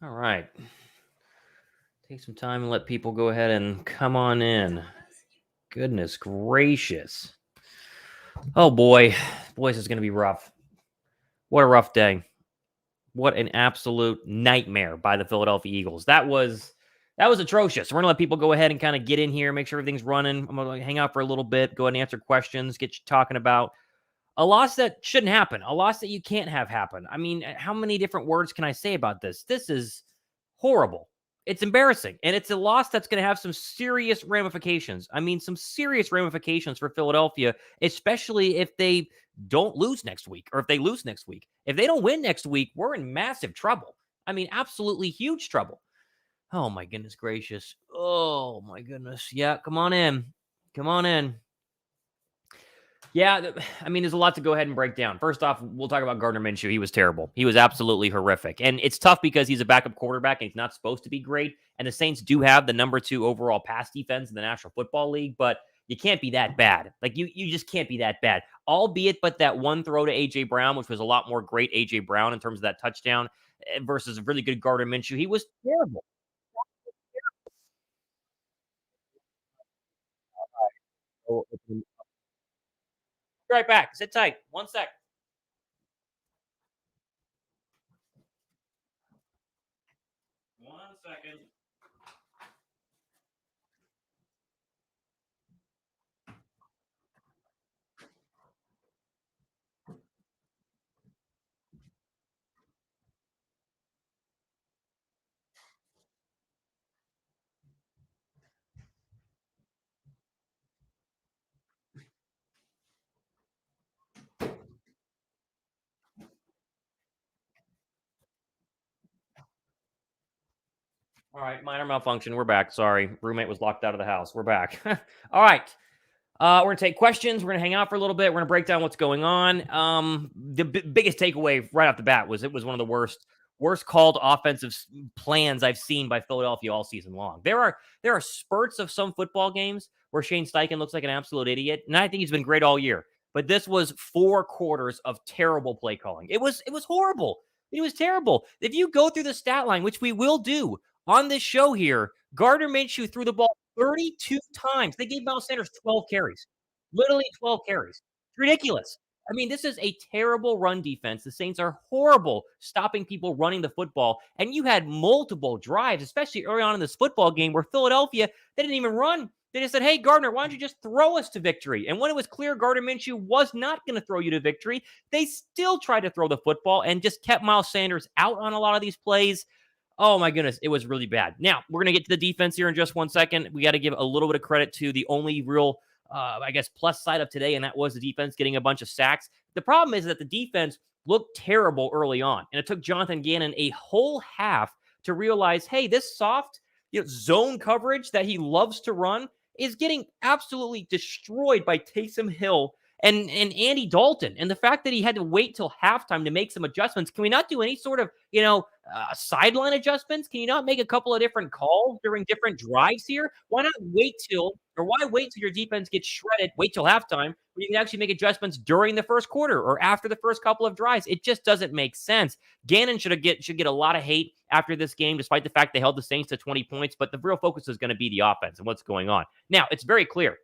All right. Take some time and let people go ahead and come on in. Goodness gracious. Oh boy. Boys, this is going to be rough. What a rough day. What an absolute nightmare by the Philadelphia Eagles. That was atrocious. We're going to let people go ahead and kind of get in here, make sure everything's running. I'm going to hang out for a little bit, go ahead and answer questions, get you talking about a loss that shouldn't happen, a loss that you can't have happen. I mean, how many different words can I say about this? This is horrible. It's embarrassing. And it's a loss that's going to have some serious ramifications. I mean, some serious ramifications for Philadelphia, especially if they don't lose next week or if they lose next week. If they don't win next week, we're in massive trouble. I mean, absolutely huge trouble. Oh, my goodness gracious. Oh, my goodness. Yeah, come on in. Come on in. Yeah, I mean, there's a lot to go ahead and break down. First off, we'll talk about Gardner Minshew. He was terrible. He was absolutely horrific. And it's tough because he's a backup quarterback and he's not supposed to be great. And the Saints do have the number 2 overall pass defense in the National Football League, but you can't be that bad. Like you just can't be that bad. Albeit but that one throw to AJ Brown, which was a lot more great AJ Brown in terms of that touchdown versus a really good Gardner Minshew. He was terrible. Oh, right back. Sit tight. 1 sec. One second. All right, minor malfunction. We're back. Sorry, roommate was locked out of the house. We're back. All right. We're gonna take questions. We're gonna hang out for a little bit. We're gonna break down what's going on. The biggest takeaway right off the bat was it was one of the worst called offensive plans I've seen by Philadelphia all season long. There are spurts of some football games where Shane Steichen looks like an absolute idiot, and I think he's been great all year. But this was 4 quarters of terrible play calling. It was horrible. It was terrible. If you go through the stat line, which we will do on this show here, Gardner Minshew threw the ball 32 times. They gave Miles Sanders 12 carries. Literally 12 carries. It's ridiculous. I mean, this is a terrible run defense. The Saints are horrible stopping people running the football. And you had multiple drives, especially early on in this football game, where Philadelphia, they didn't even run. They just said, hey, Gardner, why don't you just throw us to victory? And when it was clear Gardner Minshew was not going to throw you to victory, they still tried to throw the football and just kept Miles Sanders out on a lot of these plays. Oh my goodness, it was really bad. Now, we're going to get to the defense here in just 1 second. We got to give a little bit of credit to the only real, I guess, plus side of today, and that was the defense getting a bunch of sacks. The problem is that the defense looked terrible early on, and it took Jonathan Gannon a whole half to realize, hey, this soft zone coverage that he loves to run is getting absolutely destroyed by Taysom Hill and Andy Dalton. And the fact that he had to wait till halftime to make some adjustments, can we not do any sort of, sideline adjustments? Can you not make a couple of different calls during different drives here? Why not wait till, or why wait till your defense gets shredded? Wait till halftime where you can actually make adjustments during the first quarter or after the first couple of drives. It just doesn't make sense. Gannon should get a lot of hate after this game, despite the fact they held the Saints to 20 points. But the real focus is going to be the offense and what's going on. Now, it's very clear.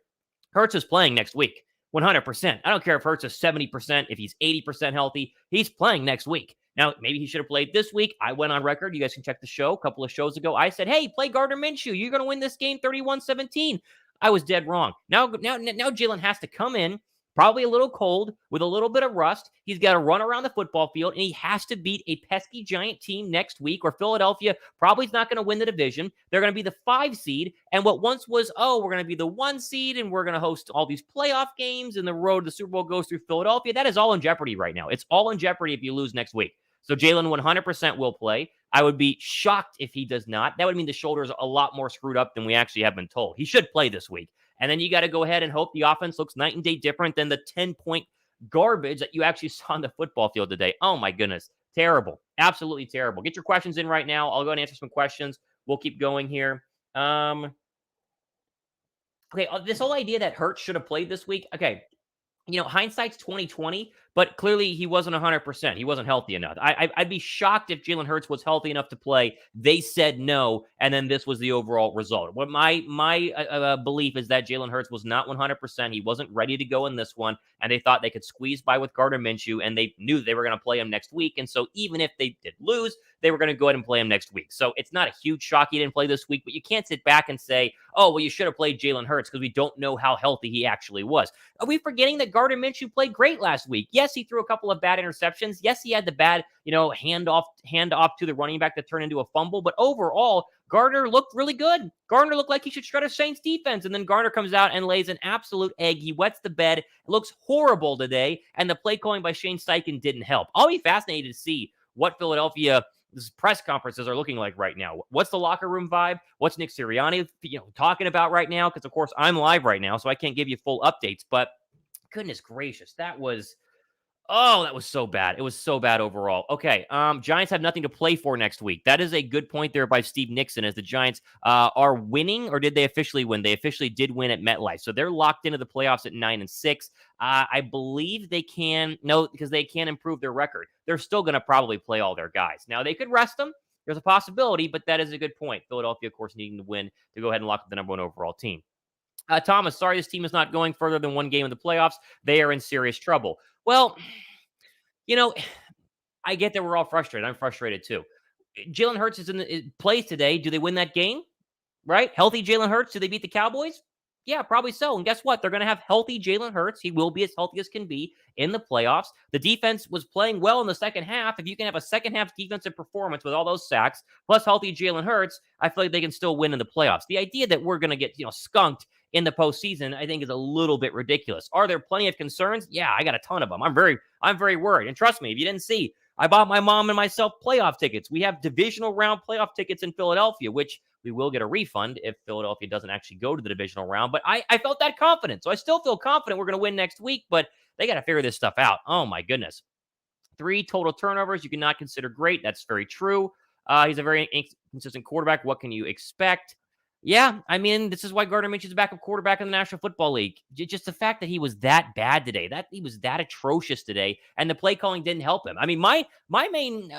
Hurts is playing next week. 100%. I don't care if Hurts is 70%, if he's 80% healthy, he's playing next week. Now, maybe he should have played this week. I went on record. You guys can check the show a couple of shows ago. I said, hey, play Gardner Minshew. You're going to win this game 31-17. I was dead wrong. Now Jalen has to come in, probably a little cold, with a little bit of rust. He's got to run around the football field, and he has to beat a pesky giant team next week, or Philadelphia probably is not going to win the division. They're going to be the 5 seed, and what once was, we're going to be the 1 seed, and we're going to host all these playoff games, and the road to the Super Bowl goes through Philadelphia. That is all in jeopardy right now. It's all in jeopardy if you lose next week. So Jalen 100% will play. I would be shocked if he does not. That would mean the shoulder is a lot more screwed up than we actually have been told. He should play this week. And then you got to go ahead and hope the offense looks night and day different than the 10-point garbage that you actually saw on the football field today. Oh, my goodness. Terrible. Absolutely terrible. Get your questions in right now. I'll go and answer some questions. We'll keep going here. Okay, this whole idea that Hurts should have played this week. Okay, hindsight's 2020, but clearly he wasn't 100%. He wasn't healthy enough. I'd be shocked if Jalen Hurts was healthy enough to play. They said no, and then this was the overall result. What my belief is that Jalen Hurts was not 100%. He wasn't ready to go in this one, and they thought they could squeeze by with Gardner Minshew, and they knew they were going to play him next week. And so even if they did lose, they were going to go ahead and play him next week. So it's not a huge shock he didn't play this week, but you can't sit back and say, oh, well, you should have played Jalen Hurts because we don't know how healthy he actually was. Are we forgetting that Gardner Minshew played great last week? Yes, he threw a couple of bad interceptions. Yes, he had the bad, hand off to the running back that turned into a fumble. But overall, Gardner looked really good. Gardner looked like he should shred a Saints defense. And then Gardner comes out and lays an absolute egg. He wets the bed. It looks horrible today. And the play calling by Shane Steichen didn't help. I'll be fascinated to see what Philadelphia press conferences are looking like right now. What's the locker room vibe? What's Nick Sirianni, talking about right now? Because of course I'm live right now, so I can't give you full updates. But goodness gracious, that was so bad. It was so bad overall. Okay, Giants have nothing to play for next week. That is a good point there by Steve Nixon, as the Giants are winning, or did they officially win? They officially did win at MetLife, so they're locked into the playoffs at 9-6. I believe they can, no, because they can't improve their record. They're still going to probably play all their guys. Now, they could rest them. There's a possibility, but that is a good point. Philadelphia, of course, needing to win to go ahead and lock up the number one overall team. Thomas, sorry this team is not going further than one game in the playoffs. They are in serious trouble. Well, I get that we're all frustrated. I'm frustrated too. Jalen Hurts plays today. Do they win that game? Right? Healthy Jalen Hurts. Do they beat the Cowboys? Yeah, probably so. And guess what? They're going to have healthy Jalen Hurts. He will be as healthy as can be in the playoffs. The defense was playing well in the second half. If you can have a second half defensive performance with all those sacks, plus healthy Jalen Hurts, I feel like they can still win in the playoffs. The idea that we're going to get, skunked in the postseason, I think is a little bit ridiculous. Are there plenty of concerns? Yeah, I got a ton of them. I'm very worried. And trust me, if you didn't see, I bought my mom and myself playoff tickets. We have divisional round playoff tickets in Philadelphia, which we will get a refund if Philadelphia doesn't actually go to the divisional round. But I felt that confident. So I still feel confident we're going to win next week, but they got to figure this stuff out. Oh, my goodness. 3 total turnovers you cannot consider great. That's very true. He's a very inconsistent quarterback. What can you expect? Yeah, I mean, this is why Gardner Minshew is a backup quarterback in the National Football League. Just the fact that he was that bad today, that he was that atrocious today, and the play calling didn't help him. I mean, my main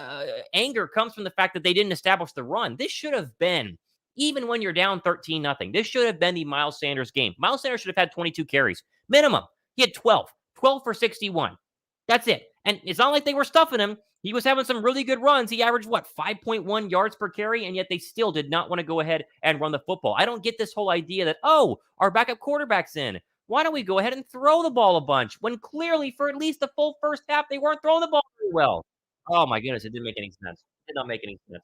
anger comes from the fact that they didn't establish the run. This should have been, even when you're down 13-0, this should have been the Miles Sanders game. Miles Sanders should have had 22 carries, minimum. He had 12 for 61. That's it. And it's not like they were stuffing him. He was having some really good runs. He averaged, 5.1 yards per carry, and yet they still did not want to go ahead and run the football. I don't get this whole idea that, our backup quarterback's in. Why don't we go ahead and throw the ball a bunch? When clearly, for at least the full first half, they weren't throwing the ball very well. Oh, my goodness. It didn't make any sense. It did not make any sense.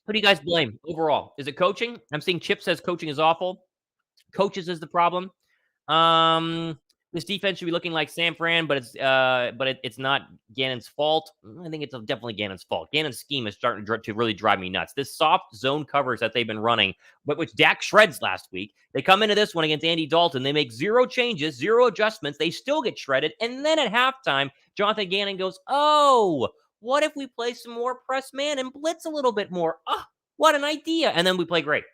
Who do you guys blame overall? Is it coaching? I'm seeing Chip says coaching is awful. Coaches is the problem. This defense should be looking like San Fran, but it's not Gannon's fault. I think it's definitely Gannon's fault. Gannon's scheme is starting to really drive me nuts. This soft zone covers that they've been running, but which Dak shreds last week. They come into this one against Andy Dalton. They make 0 changes, 0 adjustments. They still get shredded. And then at halftime, Jonathan Gannon goes, what if we play some more press man and blitz a little bit more? Oh, what an idea. And then we play great.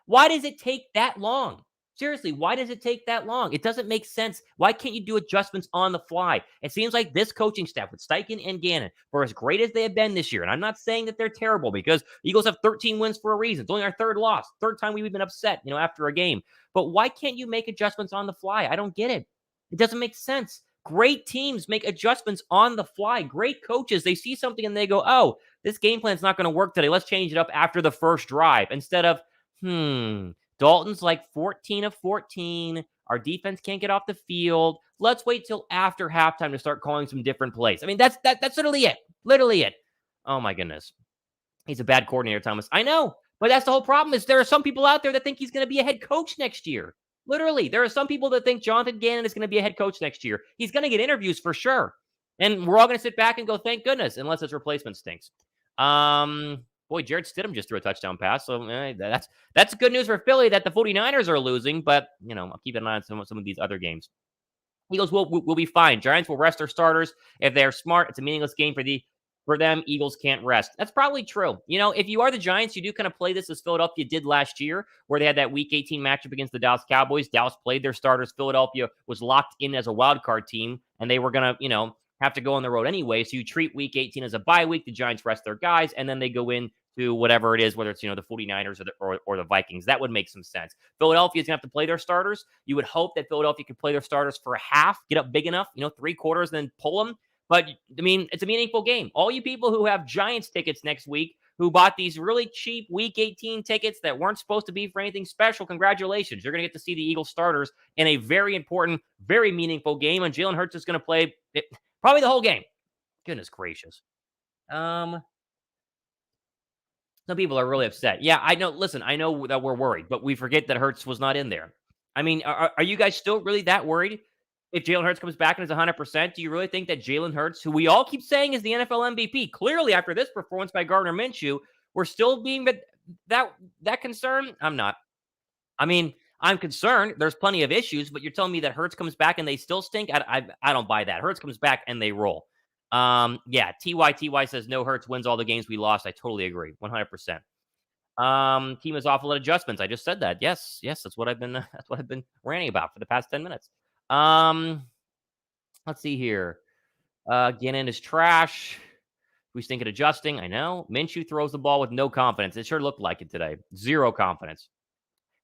Why does it take that long? Seriously, why does it take that long? It doesn't make sense. Why can't you do adjustments on the fly? It seems like this coaching staff with Steichen and Gannon, for as great as they have been this year, and I'm not saying that they're terrible because Eagles have 13 wins for a reason. It's only our third loss, third time we've been upset, after a game. But why can't you make adjustments on the fly? I don't get it. It doesn't make sense. Great teams make adjustments on the fly. Great coaches, they see something and they go, this game plan's not going to work today. Let's change it up after the first drive instead of, Dalton's like 14 of 14. Our defense can't get off the field. Let's wait till after halftime to start calling some different plays. I mean, that's literally it. Literally it. Oh, my goodness. He's a bad coordinator, Thomas. I know, but that's the whole problem is there are some people out there that think he's going to be a head coach next year. Literally, there are some people that think Jonathan Gannon is going to be a head coach next year. He's going to get interviews for sure. And we're all going to sit back and go, thank goodness, unless his replacement stinks. Boy, Jared Stidham just threw a touchdown pass. So that's good news for Philly that the 49ers are losing. But, I'll keep an eye on some of these other games. Eagles will be fine. Giants will rest their starters. If they're smart, it's a meaningless game for the For them, Eagles can't rest. That's probably true. If you are the Giants, you do kind of play this as Philadelphia did last year, where they had that Week 18 matchup against the Dallas Cowboys. Dallas played their starters. Philadelphia was locked in as a wild card team, and they were going to, have to go on the road anyway. So you treat Week 18 as a bye week. The Giants rest their guys, and then they go in to whatever it is, whether it's, the 49ers or the Vikings. That would make some sense. Philadelphia is going to have to play their starters. You would hope that Philadelphia could play their starters for a half, get up big enough, 3/4, then pull them. But, I mean, it's a meaningful game. All you people who have Giants tickets next week, who bought these really cheap Week 18 tickets that weren't supposed to be for anything special, congratulations. You're going to get to see the Eagles starters in a very important, very meaningful game, and Jalen Hurts is going to play probably the whole game. Goodness gracious. Some people are really upset. Yeah, I know. Listen, I know that we're worried, but we forget that Hurts was not in there. I mean, are you guys still really that worried? If Jalen Hurts comes back and is 100%, do you really think that Jalen Hurts, who we all keep saying is the NFL MVP, clearly after this performance by Gardner Minshew, we're still being that concerned? I'm not. I mean, I'm concerned. There's plenty of issues, but you're telling me that Hurts comes back and they still stink? I don't buy that. Hurts comes back and they roll. Yeah, TY says no, Hurts wins all the games we lost. I totally agree. 100%. Team is awful at adjustments. I just said that. Yes, that's what I've been ranting about for the past 10 minutes. Let's see here. Gannon is trash. We stink at adjusting. I know. Minshew throws the ball with no confidence. It sure looked like it today. Zero confidence.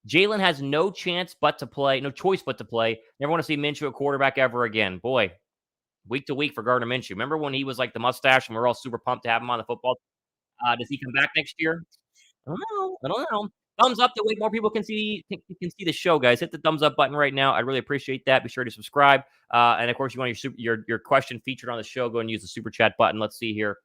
Jalen has no choice but to play. Never want to see Minshew at quarterback ever again. Boy, week to week for Gardner Minshew. Remember when he was like the mustache and we are all super pumped to have him on the football? Does he come back next year? I don't know. Thumbs up. That way more people can see the show, guys. Hit the thumbs up button right now. I'd really appreciate that. Be sure to subscribe. And of course, you want your question featured on the show, go and use the super chat button. Let's see here.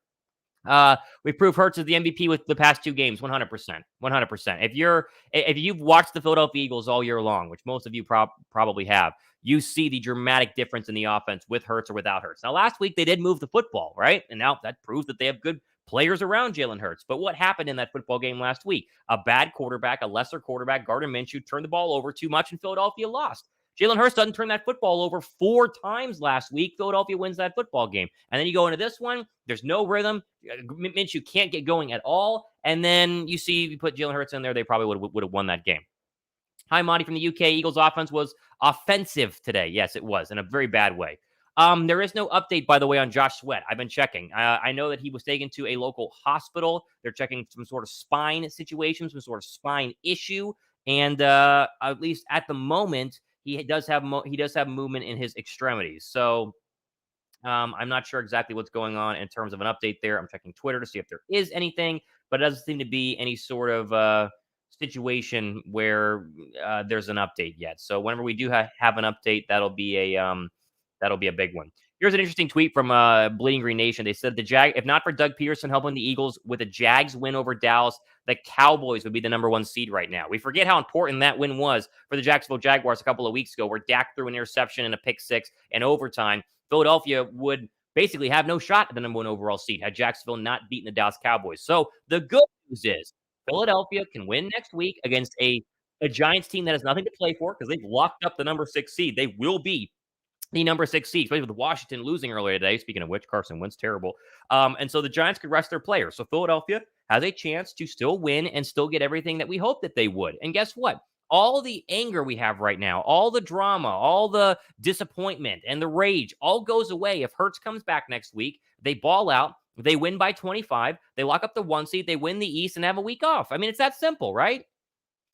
We prove Hurts is the MVP with the past 2 games, 100%. 100%. If you've watched the Philadelphia Eagles all year long, which most of you probably have, you see the dramatic difference in the offense with Hurts or without Hurts. Now, last week they did move the football, right? And now that proves that they have good players around Jalen Hurts. But what happened in that football game last week? A bad quarterback, a lesser quarterback, Gardner Minshew, turned the ball over too much, and Philadelphia lost. Jalen Hurts doesn't turn that football over 4 times last week. Philadelphia wins that football game. And then you go into this one, there's no rhythm. Minshew can't get going at all. And then you put Jalen Hurts in there, they probably would have won that game. Hi, Monty from the UK. Eagles offense was offensive today. Yes, it was, in a very bad way. There is no update, by the way, on Josh Sweat. I've been checking. I know that he was taken to a local hospital. They're checking some sort of spine situation, some sort of spine issue. And at least at the moment, he does have movement in his extremities. So I'm not sure exactly what's going on in terms of an update there. I'm checking Twitter to see if there is anything, but it doesn't seem to be any sort of situation where there's an update yet. So whenever we do have an update, that'll be a big one. Here's an interesting tweet from Bleeding Green Nation. They said if not for Doug Peterson helping the Eagles with a Jags win over Dallas, the Cowboys would be the number 1 seed right now. We forget how important that win was for the Jacksonville Jaguars a couple of weeks ago, where Dak threw an interception and a pick 6 in overtime. Philadelphia would basically have no shot at the number 1 overall seed had Jacksonville not beaten the Dallas Cowboys. So the good news is Philadelphia can win next week against a Giants team that has nothing to play for because they've locked up the number 6 seed. They will be the number 6 seed, especially with Washington losing earlier today. Speaking of which, Carson Wentz terrible. And so the Giants could rest their players. So Philadelphia has a chance to still win and still get everything that we hope that they would. And guess what? All the anger we have right now, all the drama, all the disappointment and the rage all goes away if Hurts comes back next week. They ball out. They win by 25. They lock up the 1 seed. They win the East and have a week off. I mean, it's that simple, right?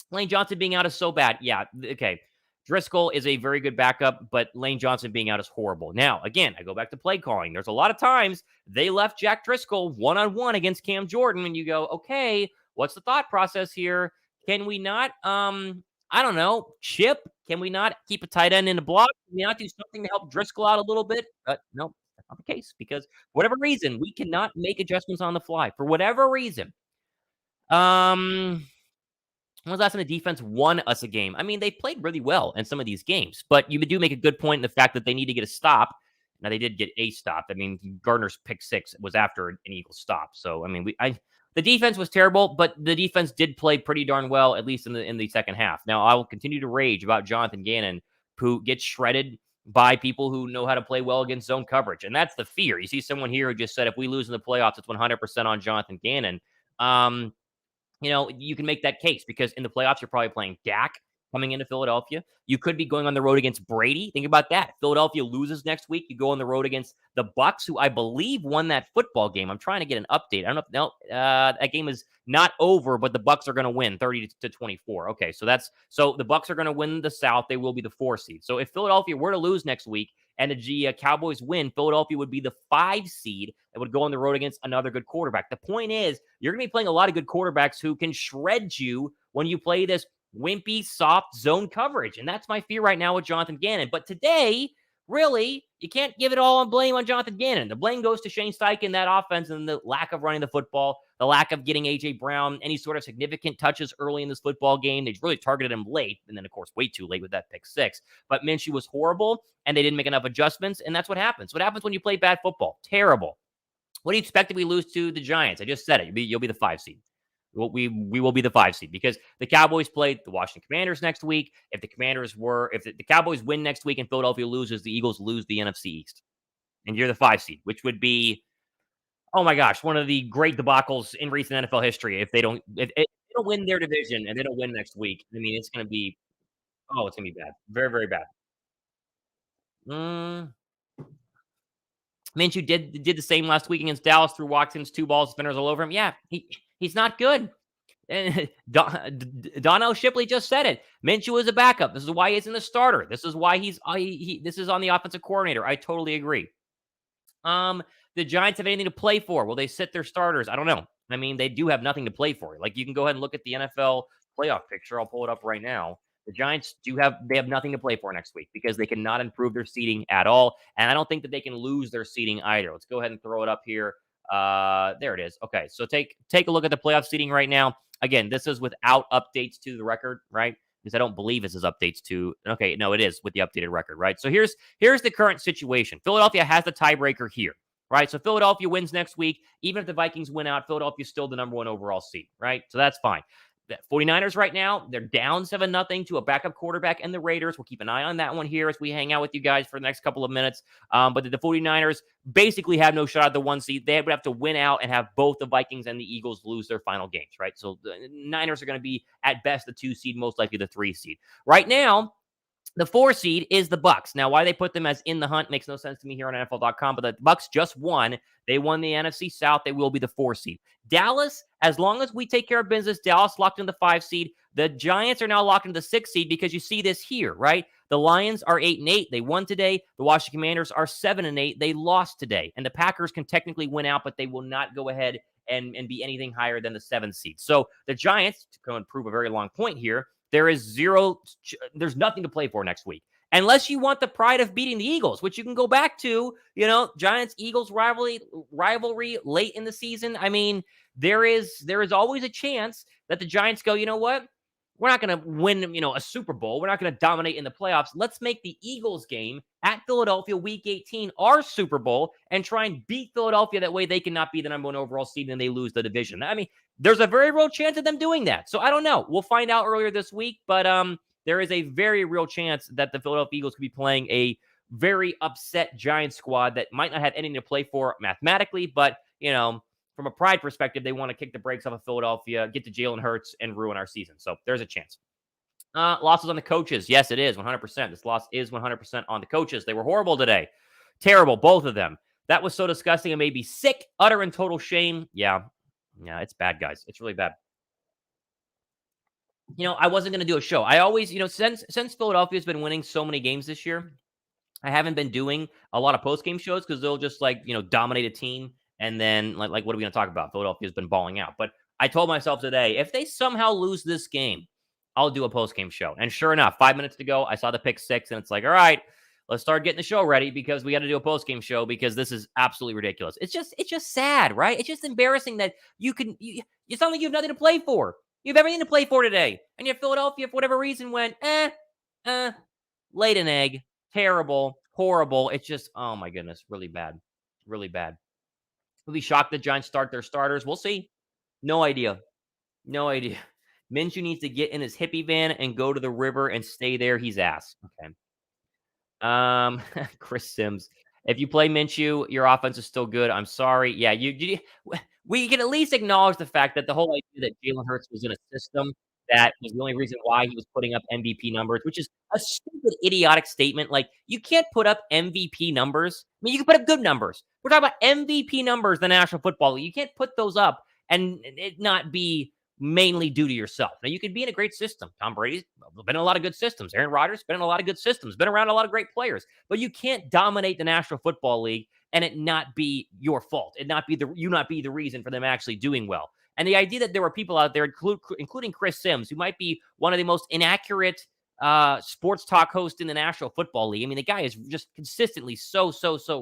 Lane Johnson being out is so bad. Yeah, okay. Driscoll is a very good backup, but Lane Johnson being out is horrible. Now, again, I go back to play calling. There's a lot of times they left Jack Driscoll one-on-one against Cam Jordan, and you go, okay, what's the thought process here? Can we not, I don't know, chip? Can we not keep a tight end in the block? Can we not do something to help Driscoll out a little bit? No, that's not the case, because for whatever reason, we cannot make adjustments on the fly. For whatever reason. When was the last time the defense won us a game? I mean, they played really well in some of these games, but you do make a good point in the fact that they need to get a stop. Now, they did get a stop. I mean, Gardner's pick 6 was after an Eagles stop. So, I mean, the defense was terrible, but the defense did play pretty darn well, at least in the second half. Now, I will continue to rage about Jonathan Gannon, who gets shredded by people who know how to play well against zone coverage. And that's the fear. You see someone here who just said if we lose in the playoffs, it's 100% on Jonathan Gannon. Um, you can make that case because in the playoffs, you're probably playing Dak coming into Philadelphia. You could be going on the road against Brady. Think about that. Philadelphia loses next week. You go on the road against the Bucks, who I believe won that football game. I'm trying to get an update. I don't know. That game is not over, but the Bucks are going to win 30-24. Okay, so the Bucks are going to win the South. They will be the 4 seed. So if Philadelphia were to lose next week, and the Cowboys win, Philadelphia would be the 5 seed and would go on the road against another good quarterback. The point is, you're going to be playing a lot of good quarterbacks who can shred you when you play this wimpy, soft zone coverage. And that's my fear right now with Jonathan Gannon. But today, really, you can't give it all on blame on Jonathan Gannon. The blame goes to Shane Steichen, that offense, and the lack of running the football, the lack of getting A.J. Brown any sort of significant touches early in this football game. They really targeted him late, and then, of course, way too late with that pick 6. But Minshew was horrible, and they didn't make enough adjustments, and that's what happens. What happens when you play bad football? Terrible. What do you expect if we lose to the Giants? I just said it. You'll be the 5 seed. We will be the 5 seed because the Cowboys play the Washington Commanders next week. If the Cowboys win next week and Philadelphia loses, the Eagles lose the NFC East, and you're the 5 seed, which would be, oh my gosh, one of the great debacles in recent NFL history. If they don't win their division and they don't win next week, I mean, it's going to be, oh, it's going to be bad, very, very bad. Mm, Minshew did the same last week against Dallas, threw Watkins 2 balls, spinners all over him. Yeah, he's not good. And Donnell Shipley just said it. Minshew is a backup. This is why he isn't a starter. This is why this is on the offensive coordinator. I totally agree. The Giants have anything to play for? Will they sit their starters? I don't know. I mean, they do have nothing to play for. Like, you can go ahead and look at the NFL playoff picture. I'll pull it up right now. The Giants have nothing to play for next week because they cannot improve their seeding at all. And I don't think that they can lose their seeding either. Let's go ahead and throw it up here. There it is. Okay. So take a look at the playoff seeding right now. Again, this is without updates to the record, right? Because I don't believe this is updates to. Okay, no, it is with the updated record, right? So here's the current situation. Philadelphia has the tiebreaker here, right? So Philadelphia wins next week. Even if the Vikings win out, Philadelphia's still the number 1 overall seed, right? So that's fine. The 49ers right now, they're down 7-0 to a backup quarterback and the Raiders. We'll keep an eye on that one here as we hang out with you guys for the next couple of minutes. But the 49ers basically have no shot at the 1 seed. They would have to win out and have both the Vikings and the Eagles lose their final games, right? So the Niners are going to be at best the 2 seed, most likely the 3 seed. Right now, the 4 seed is the Bucks. Now, why they put them as in the hunt makes no sense to me here on NFL.com, but the Bucks just won. They won the NFC South. They will be the 4 seed. Dallas, as long as we take care of business, Dallas locked in the 5 seed. The Giants are now locked into the 6 seed because you see this here, right? The Lions are 8-8. They won today. The Washington Commanders are 7-8. They lost today. And the Packers can technically win out, but they will not go ahead and be anything higher than the 7 seed. So the Giants, to go and prove a very long point here, there's nothing to play for next week. Unless you want the pride of beating the Eagles, which you can go back to, Giants-Eagles rivalry late in the season. I mean, there is always a chance that the Giants go, you know what? We're not going to win, a Super Bowl. We're not going to dominate in the playoffs. Let's make the Eagles game at Philadelphia Week 18 our Super Bowl and try and beat Philadelphia. That way they cannot be the number 1 overall seed and they lose the division. I mean, there's a very real chance of them doing that. So I don't know. We'll find out earlier this week, but there is a very real chance that the Philadelphia Eagles could be playing a very upset Giants squad that might not have anything to play for mathematically, but, from a pride perspective, they want to kick the brakes off of Philadelphia, get to Jalen Hurts, and ruin our season. So there's a chance. Losses on the coaches. Yes, it is 100%. This loss is 100% on the coaches. They were horrible today. Terrible, both of them. That was so disgusting. It made me sick, utter and total shame. Yeah, it's bad, guys. It's really bad. I wasn't going to do a show. I always, since Philadelphia's been winning so many games this year, I haven't been doing a lot of post-game shows because they'll just dominate a team. And then what are we going to talk about? Philadelphia's been balling out. But I told myself today, if they somehow lose this game, I'll do a post-game show. And sure enough, 5 minutes to go, I saw the pick 6 and it's like, all right, let's start getting the show ready because we got to do a post-game show because this is absolutely ridiculous. It's just sad, right? It's just embarrassing that you sound like you have nothing to play for. You have everything to play for today. And yet Philadelphia, for whatever reason, went, laid an egg. Terrible, horrible. It's just, oh my goodness, really bad. Really bad. We'll be shocked the Giants start their starters. We'll see. No idea. Minshew needs to get in his hippie van and go to the river and stay there. He's ass. Okay. Chris Sims. If you play Minshew, your offense is still good. I'm sorry. Yeah, we can at least acknowledge the fact that the whole idea that Jalen Hurts was in a system that was the only reason why he was putting up MVP numbers, which is a stupid, idiotic statement. Like, you can't put up MVP numbers. I mean, you can put up good numbers. We're talking about MVP numbers, the National Football League. You can't put those up and it not be mainly due to yourself. Now, you could be in a great system. Tom Brady's been in a lot of good systems. Aaron Rodgers been in a lot of good systems, been around a lot of great players. But you can't dominate the National Football League and it not be your fault. It not be the reason for them actually doing well. And the idea that there were people out there, including Chris Sims, who might be one of the most inaccurate sports talk hosts in the National Football League. I mean, the guy is just consistently so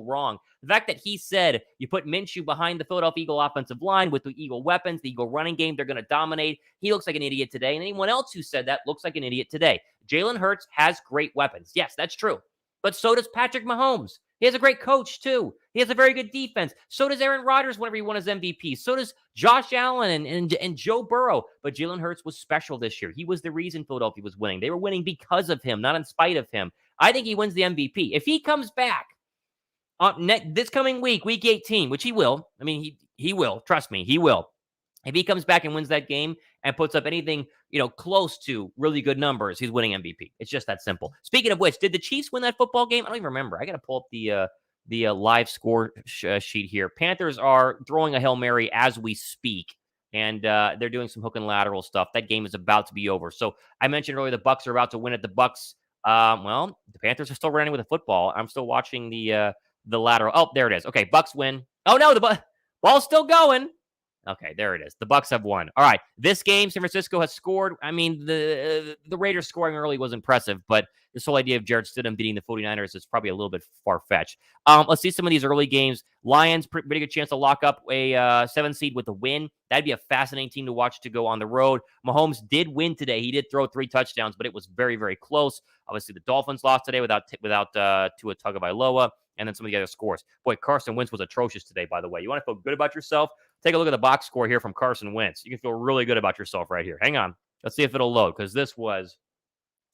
wrong. The fact that he said you put Minshew behind the Philadelphia Eagle offensive line with the Eagle weapons, the Eagle running game, they're going to dominate. He looks like an idiot today. And anyone else who said that looks like an idiot today. Jalen Hurts has great weapons. Yes, that's true. But so does Patrick Mahomes. He has a great coach, too. He has a very good defense. So does Aaron Rodgers whenever he won his MVP. So does Josh Allen and Joe Burrow. But Jalen Hurts was special this year. He was the reason Philadelphia was winning. They were winning because of him, not in spite of him. I think he wins the MVP. If he comes back this coming week, week 18, which he will. I mean, he will. Trust me, he will. If he comes back and wins that game and puts up anything, close to really good numbers, he's winning MVP. It's just that simple. Speaking of which, did the Chiefs win that football game? I don't even remember. I got to pull up the live score sheet here. Panthers are throwing a Hail Mary as we speak, and they're doing some hook and lateral stuff. That game is about to be over. So I mentioned earlier the Bucs are about to win it. The Bucs, the Panthers are still running with the football. I'm still watching the lateral. Oh, there it is. Okay, Bucs win. Oh no, the ball's still going. Okay, there it is. The Bucs have won. All right, this game, San Francisco has scored. I mean, the Raiders scoring early was impressive, but this whole idea of Jarrett Stidham beating the 49ers is probably a little bit far-fetched. Let's see some of these early games. Lions, pretty good chance to lock up a 7 seed with a win. That'd be a fascinating team to watch to go on the road. Mahomes did win today. He did throw 3 touchdowns, but it was very, very close. Obviously, the Dolphins lost today without Tua Tagovailoa. And then some of the other scores. Boy, Carson Wentz was atrocious today, by the way. You want to feel good about yourself? Take a look at the box score here from Carson Wentz. You can feel really good about yourself right here. Hang on. Let's see if it'll load, because this was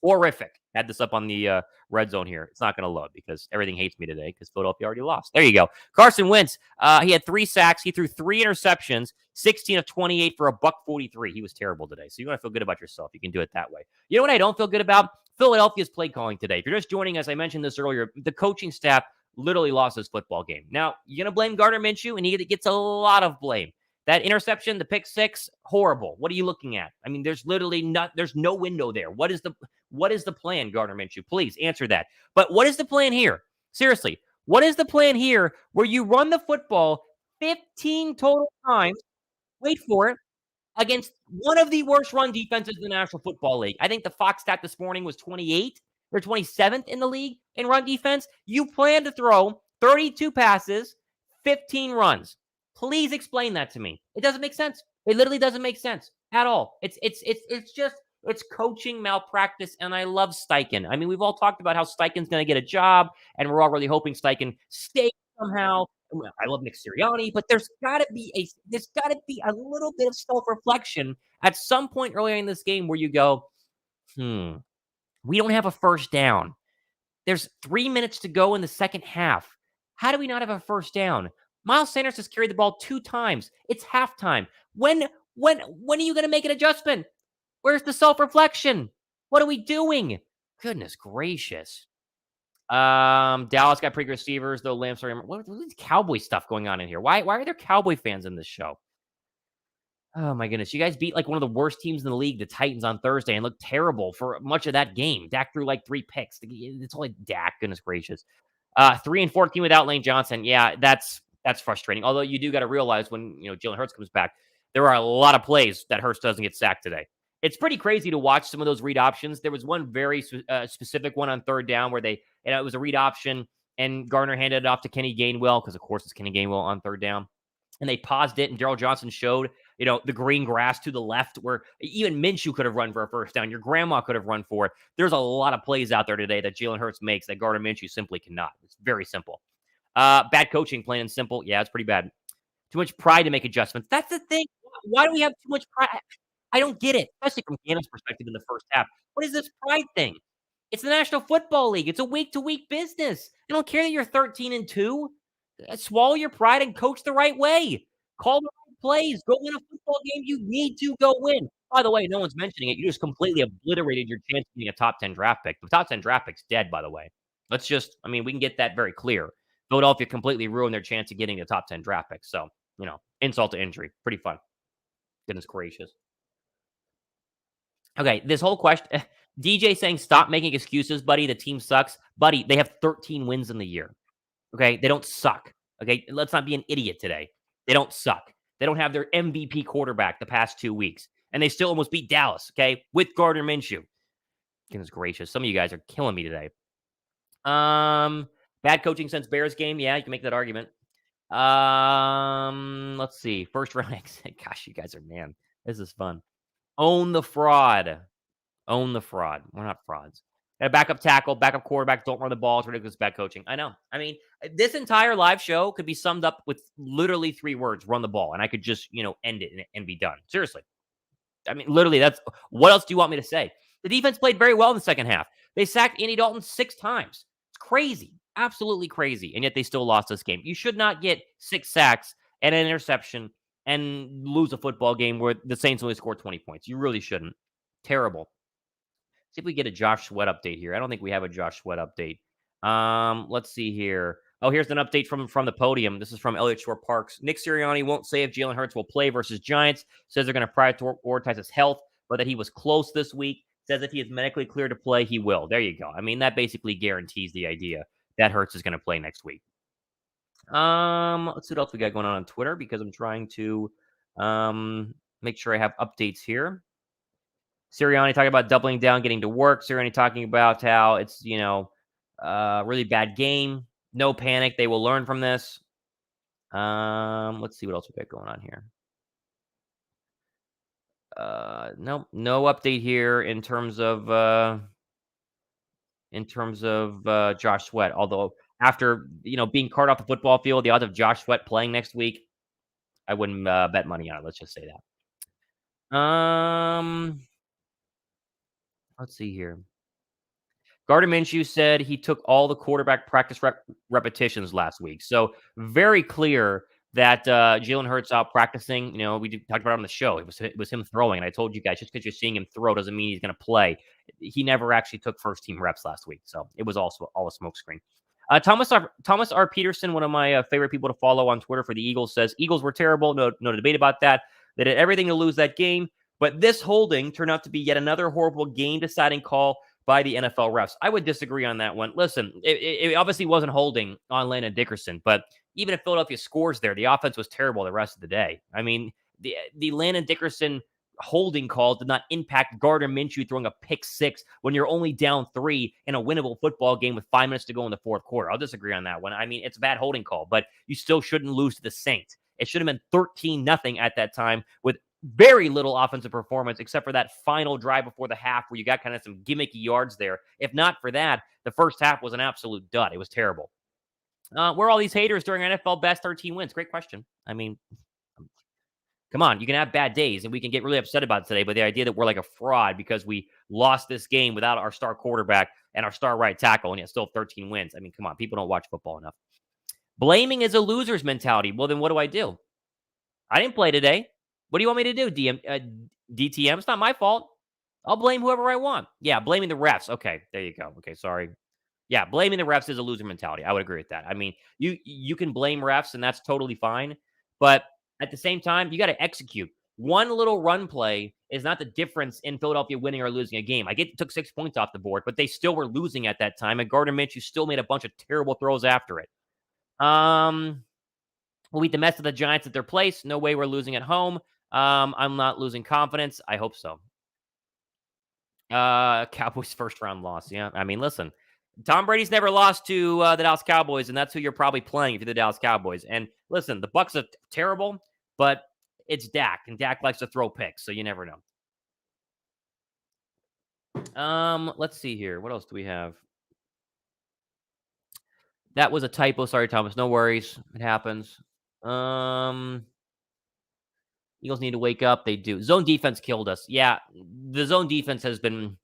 horrific. Had this up on the red zone here. It's not going to load because everything hates me today because Philadelphia already lost. There you go. Carson Wentz, he had 3 sacks. He threw 3 interceptions, 16 of 28 for $143. He was terrible today. So you want to feel good about yourself. You can do it that way. You know what I don't feel good about? Philadelphia's play calling today. If you're just joining us, I mentioned this earlier, the coaching staff literally lost this football game. Now, you're going to blame Gardner Minshew, and he gets a lot of blame. That interception, the pick 6, horrible. What are you looking at? I mean, there's no window there. What is the plan, Gardner Minshew? Please answer that. But what is the plan here? Seriously, what is the plan here where you run the football 15 total times, wait for it, against one of the worst run defenses in the National Football League? I think the Fox stat this morning was 28. They're 27th in the league in run defense. You plan to throw 32 passes, 15 runs. Please explain that to me. It doesn't make sense. It literally doesn't make sense at all. It's coaching malpractice, and I love Steichen. I mean, we've all talked about how Steichen's going to get a job, and we're all really hoping Steichen stays somehow. I love Nick Sirianni, but there's got to be a little bit of self-reflection at some point earlier in this game where you go, we don't have a first down. There's 3 minutes to go in the second half. How do we not have a first down? Miles Sanders has carried the ball 2 times. It's halftime. When are you going to make an adjustment? Where's the self-reflection? What are we doing? Goodness gracious. Dallas got pretty good receivers, though. What is Cowboy stuff going on in here? Why are there Cowboy fans in this show? Oh, my goodness. You guys beat like one of the worst teams in the league, the Titans, on Thursday, and looked terrible for much of that game. Dak threw like 3 picks. It's only Dak. Goodness gracious. 3-14 without Lane Johnson. Yeah, that's frustrating. Although you do got to realize when Jalen Hurts comes back, there are a lot of plays that Hurts doesn't get sacked today. It's pretty crazy to watch some of those read options. There was one very specific one on 3rd down where it was a read option, and Gardner handed it off to Kenny Gainwell because, of course, it's Kenny Gainwell on 3rd down. And they paused it, and Darryl Johnson showed, the green grass to the left where even Minshew could have run for a first down. Your grandma could have run for it. There's a lot of plays out there today that Jalen Hurts makes that Gardner Minshew simply cannot. It's very simple. Bad coaching, plain and simple. Yeah, it's pretty bad. Too much pride to make adjustments. That's the thing. Why do we have too much pride? I don't get it, especially from Gannon's perspective in the first half. What is this pride thing? It's the National Football League. It's a week-to-week business. I don't care that you're 13-2. Swallow your pride and coach the right way. Call the right plays. Go win a football game. You need to go win. By the way, no one's mentioning it. You just completely obliterated your chance of being a top 10 draft pick. The top 10 draft pick's dead, by the way. We can get that very clear. Philadelphia completely ruined their chance of getting a top 10 draft pick. So, insult to injury. Pretty fun. Goodness gracious. Okay, this whole question, DJ saying, stop making excuses, buddy. The team sucks. Buddy, they have 13 wins in the year. Okay, they don't suck. Okay, let's not be an idiot today. They don't suck. They don't have their MVP quarterback the past 2 weeks, and they still almost beat Dallas, okay, with Gardner Minshew. Goodness gracious. Some of you guys are killing me today. Bad coaching since Bears game. Yeah, you can make that argument. Let's see. First round exit. Gosh, you guys are, man, this is fun. Own the fraud. Own the fraud. We're not frauds. Got a backup tackle, backup quarterback, don't run the ball. It's ridiculous bad coaching. I know. This entire live show could be summed up with literally 3 words: run the ball. And I could just, end it and be done. Seriously. Literally, that's what else do you want me to say? The defense played very well in the second half. They sacked Andy Dalton 6 times. It's crazy. Absolutely crazy. And yet they still lost this game. You should not get 6 sacks and an interception and lose a football game where the Saints only scored 20 points. You really shouldn't. Terrible. See if we get a Josh Sweat update here. I don't think we have a Josh Sweat update. Let's see here. Oh, here's an update from the podium. This is from Elliott Shore Parks. Nick Sirianni won't say if Jalen Hurts will play versus Giants. Says they're going to prioritize his health, but that he was close this week. Says if he is medically cleared to play, he will. There you go. That basically guarantees the idea that Hurts is going to play next week. Let's see what else we got going on Twitter, because I'm trying to make sure I have updates here. Sirianni talking about doubling down, getting to work. Sirianni talking about how it's, really bad game. No panic. They will learn from this. Let's see what else we got going on here. No update here in terms of Josh Sweat. Although after, being carted off the football field, the odds of Josh Sweat playing next week, I wouldn't bet money on it. Let's just say that. Let's see here. Gardner Minshew said he took all the quarterback practice repetitions last week. So very clear that Jalen Hurts out practicing. We talked about it on the show. It was him throwing. And I told you guys, just because you're seeing him throw doesn't mean he's going to play. He never actually took first-team reps last week. So it was also all a smokescreen. Thomas R. Peterson, one of my favorite people to follow on Twitter for the Eagles, says, Eagles were terrible. No debate about that. They did everything to lose that game. But this holding turned out to be yet another horrible game-deciding call by the NFL refs. I would disagree on that one. Listen, it obviously wasn't holding on Landon Dickerson, but even if Philadelphia scores there, the offense was terrible the rest of the day. The Landon Dickerson holding call did not impact Gardner Minshew throwing a pick 6 when you're only down 3 in a winnable football game with 5 minutes to go in the fourth quarter. I'll disagree on that one. It's a bad holding call, but you still shouldn't lose to the Saints. It should have been 13-0 at that time with very little offensive performance, except for that final drive before the half where you got kind of some gimmicky yards there. If not for that, the first half was an absolute dud. It was terrible. Where are all these haters during NFL best 13 wins? Great question. Come on, you can have bad days, and we can get really upset about it today, but the idea that we're like a fraud because we lost this game without our star quarterback and our star right tackle, and yet still have 13 wins. Come on, people don't watch football enough. Blaming is a loser's mentality. Well, then what do I do? I didn't play today. What do you want me to do, DTM? It's not my fault. I'll blame whoever I want. Yeah, blaming the refs. Okay, there you go. Okay, sorry. Yeah, blaming the refs is a loser mentality. I would agree with that. You can blame refs, and that's totally fine. But at the same time, you got to execute. One little run play is not the difference in Philadelphia winning or losing a game. I get it took 6 points off the board, but they still were losing at that time, and Gardner Minshew still made a bunch of terrible throws after it. We'll beat the mess of the Giants at their place. No way we're losing at home. I'm not losing confidence. I hope so. Cowboys first round loss. Yeah. Listen, Tom Brady's never lost to the Dallas Cowboys, and that's who you're probably playing if you're the Dallas Cowboys. And listen, the Bucs are terrible, but it's Dak, and Dak likes to throw picks, so you never know. Let's see here. What else do we have? That was a typo. Sorry, Thomas. No worries. It happens. Eagles need to wake up. They do. Zone defense killed us. Yeah, the zone defense has been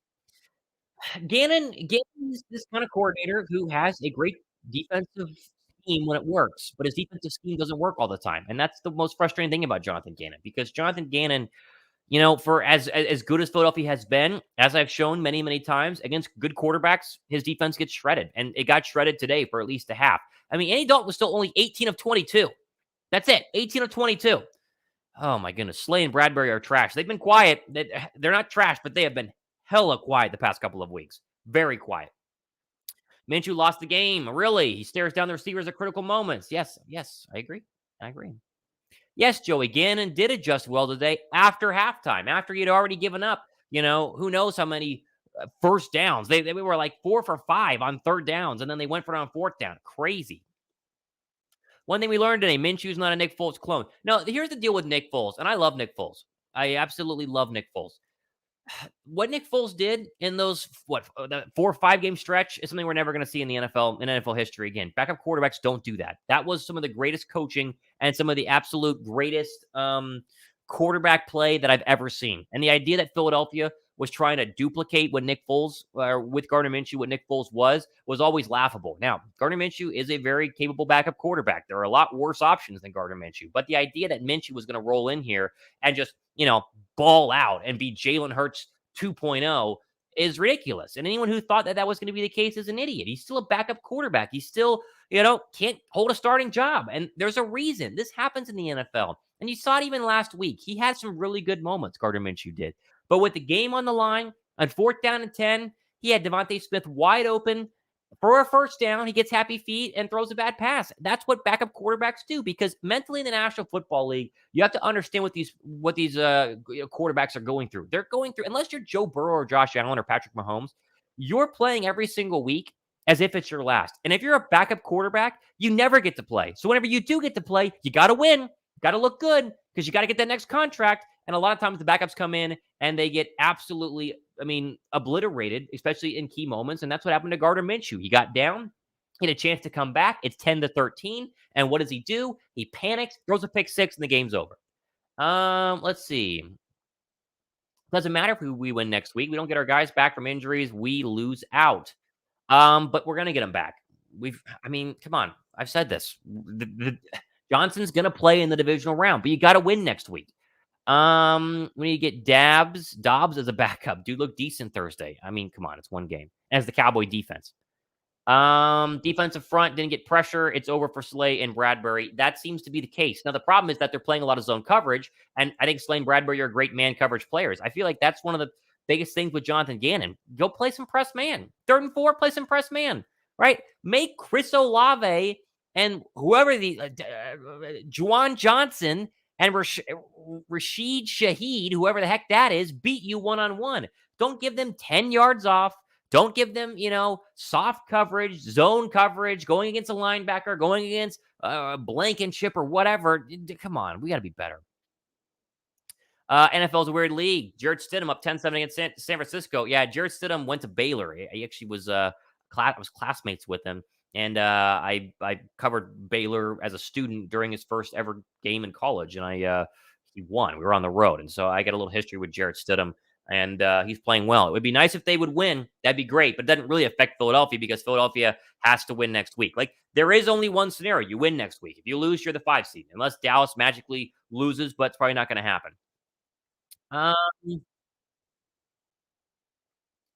Gannon is this kind of coordinator who has a great defensive scheme when it works, but his defensive scheme doesn't work all the time, and that's the most frustrating thing about Jonathan Gannon, because Jonathan Gannon, for as good as Philadelphia has been, as I've shown many, many times, against good quarterbacks, his defense gets shredded, and it got shredded today for at least a half. I mean, Andy Dalton was still only 18 of 22. That's it, 18 of 22. Oh my goodness, Slay and Bradbury are trash. They've been quiet. They're not trash, but they have been hella quiet the past couple of weeks. Very quiet. Minshew lost the game. Really? He stares down the receivers at critical moments. Yes, yes, I agree. I agree. Yes, Joey Gannon did adjust well today after halftime, after he had already given up, who knows how many first downs. They were like 4 for 5 on third downs, and then they went for it on fourth down. Crazy. One thing we learned today, Minshew's not a Nick Foles clone. No, here's the deal with Nick Foles, and I love Nick Foles. I absolutely love Nick Foles. What Nick Foles did in those that 4 or 5 game stretch is something we're never going to see in the NFL history again. Backup quarterbacks don't do that. That was some of the greatest coaching and some of the absolute greatest quarterback play that I've ever seen. And the idea that Philadelphia was trying to duplicate what Nick Foles with Gardner Minshew, what Nick Foles was always laughable. Now, Gardner Minshew is a very capable backup quarterback. There are a lot worse options than Gardner Minshew, but the idea that Minshew was going to roll in here and just ball out and be Jalen Hurts 2.0 is ridiculous. And anyone who thought that was going to be the case is an idiot. He's still a backup quarterback. He's still, can't hold a starting job. And there's a reason this happens in the NFL. And you saw it even last week. He had some really good moments, Gardner Minshew did. But with the game on the line, on 4th down and 10, he had Devontae Smith wide open for a first down. He gets happy feet and throws a bad pass. That's what backup quarterbacks do, because mentally in the National Football League, you have to understand what these quarterbacks are going through. They're going through, unless you're Joe Burrow or Josh Allen or Patrick Mahomes, you're playing every single week as if it's your last. And if you're a backup quarterback, you never get to play. So whenever you do get to play, you got to win. You got to look good, because you got to get that next contract. And a lot of times the backups come in and they get absolutely, obliterated, especially in key moments. And that's what happened to Gardner Minshew. He got down, he had a chance to come back. It's 10-13. And what does he do? He panics, throws a pick six, and the game's over. Let's see. Doesn't matter if we win next week. We don't get our guys back from injuries. We lose out. But we're going to get them back. Come on. I've said this. Johnson's going to play in the divisional round, but you got to win next week. When you get Dobbs as a backup, dude looked decent Thursday. Come on, it's one game. As the Cowboy defense. Defensive front didn't get pressure. It's over for Slay and Bradbury. That seems to be the case. Now, the problem is that they're playing a lot of zone coverage, and I think Slay and Bradbury are great man coverage players. I feel like that's one of the biggest things with Jonathan Gannon. Go play some press man. 3rd and 4, play some press man, right? Make Chris Olave and whoever Juwan Johnson and Rashid Shaheed, whoever the heck that is, beat you one-on-one. Don't give them 10 yards off. Don't give them, soft coverage, zone coverage, going against a linebacker, going against Blankenship or whatever. Come on, we got to be better. NFL's a weird league. Jared Stidham up 10-7 against San Francisco. Yeah, Jared Stidham went to Baylor. He actually was classmates with him. And I covered Baylor as a student during his first ever game in college, and he won. We were on the road, and so I got a little history with Jarrett Stidham, and he's playing well. It would be nice if they would win. That'd be great, but it doesn't really affect Philadelphia, because Philadelphia has to win next week. Like, there is only one scenario. You win next week. If you lose, you're the 5 seed, unless Dallas magically loses, but it's probably not going to happen. We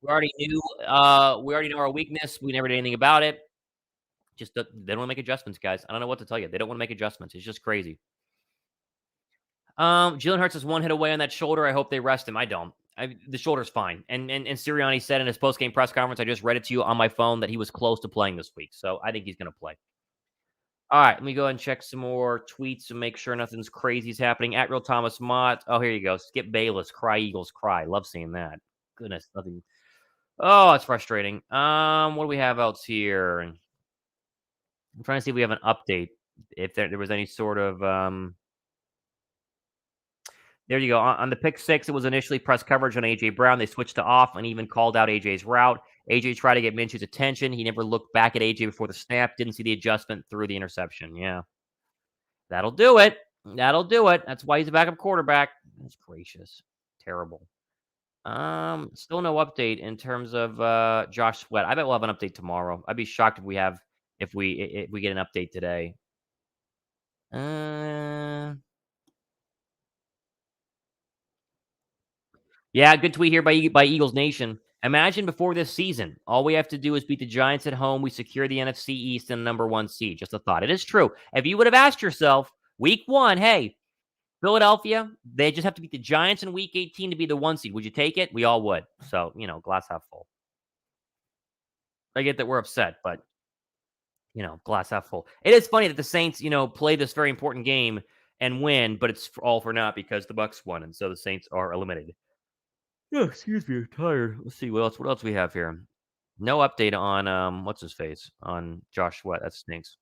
already knew our weakness. We never did anything about it. Just they don't want to make adjustments, guys. I don't know what to tell you. They don't want to make adjustments. It's just crazy. Jalen Hurts is one hit away on that shoulder. I hope they rest him. I don't. The shoulder's fine. And Sirianni said in his post-game press conference, I just read it to you on my phone, that he was close to playing this week. So I think he's going to play. All right, let me go ahead and check some more tweets and make sure nothing's crazy is happening. At Real Thomas Mott. Oh, here you go. Skip Bayless. Cry Eagles. Cry. Love seeing that. Goodness, nothing. Oh, it's frustrating. What do we have else here? I'm trying to see if we have an update. If there was any sort of there you go. On the pick six, it was initially press coverage on A.J. Brown. They switched to off and even called out A.J.'s route. A.J. tried to get Minshew's attention. He never looked back at A.J. before the snap. Didn't see the adjustment through the interception. Yeah. That'll do it. That's why he's a backup quarterback. That's gracious. Terrible. Still no update in terms of Josh Sweat. I bet we'll have an update tomorrow. I'd be shocked if we get an update today. Uh, yeah, good tweet here by Eagles Nation. Imagine before this season, all we have to do is beat the Giants at home. We secure the NFC East and number one seed. Just a thought. It is true. If you would have asked yourself week one, hey, Philadelphia, they just have to beat the Giants in week 18 to be the one seed. Would you take it? We all would. So, glass half full. I get that we're upset, but glass half full. It is funny that the Saints, play this very important game and win, but it's all for naught because the Bucks won, and so the Saints are eliminated. Oh, excuse me, I'm tired. Let's see what else we have here. No update on what's his face on Josh Sweat. That stinks.